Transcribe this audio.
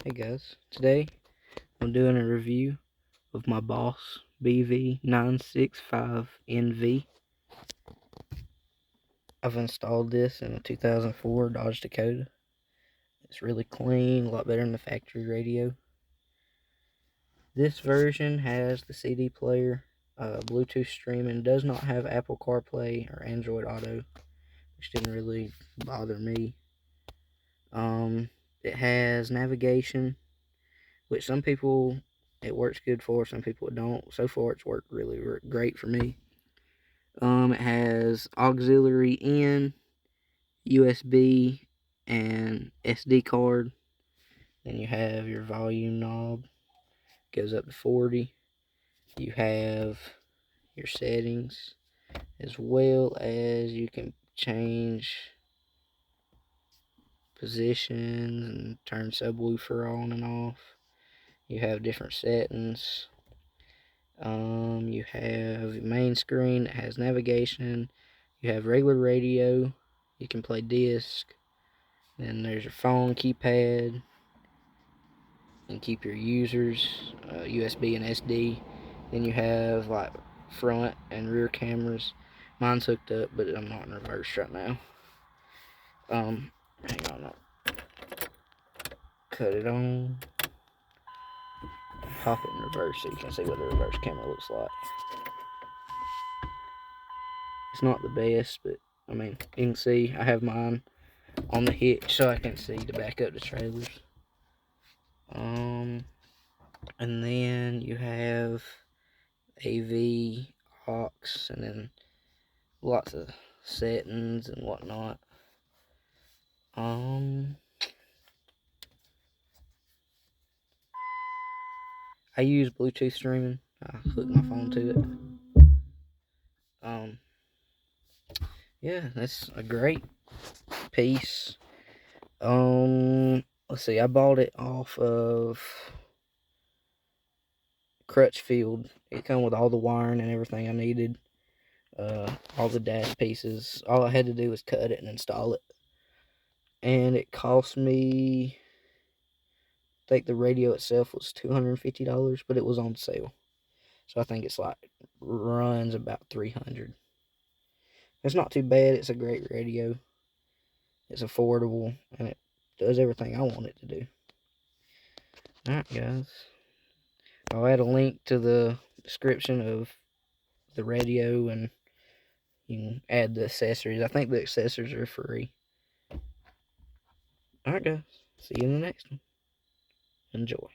Hey guys, today I'm doing a review of my Boss Bv965nv. I've installed this in a 2004 Dodge Dakota. It's really clean, a lot better than the factory radio. This version has the CD player, Bluetooth streaming, does not have Apple CarPlay or Android Auto, which didn't really bother me. It has navigation, which some people it works good for, some people it don't. So far it's worked really great for me. It has auxiliary in, USB, and SD card. Then you have your volume knob, goes up to 40. You have your settings, as well as you can change positions and turn subwoofer on and off. You have different settings. You have your main screen that has navigation. You have regular radio. You can play disc. Then there's your phone keypad. And keep your users, USB and SD. Then you have like front and rear cameras. Mine's hooked up, but I'm not in reverse right now. Hang on, I'll cut it on. Pop it in reverse so you can see what the reverse camera looks like. It's not the best, but I mean, you can see I have mine on the hitch so I can see to back up the trailers. And then you have AV, aux, and then lots of settings and whatnot. I use Bluetooth streaming. I hook my phone to it. Yeah, that's a great piece. Let's see, I bought it off of Crutchfield. It come with all the wiring and everything I needed. All the dash pieces. All I had to do was cut it and install it. And it cost me, I think the radio itself was $250, but it was on sale. So I think it's like, runs about $300. It's not too bad. It's a great radio. It's affordable, and it does everything I want it to do. Alright, guys. I'll add a link to the description of the radio, and you can add the accessories. I think the accessories are free. Alright, guys. See you in the next one. Enjoy.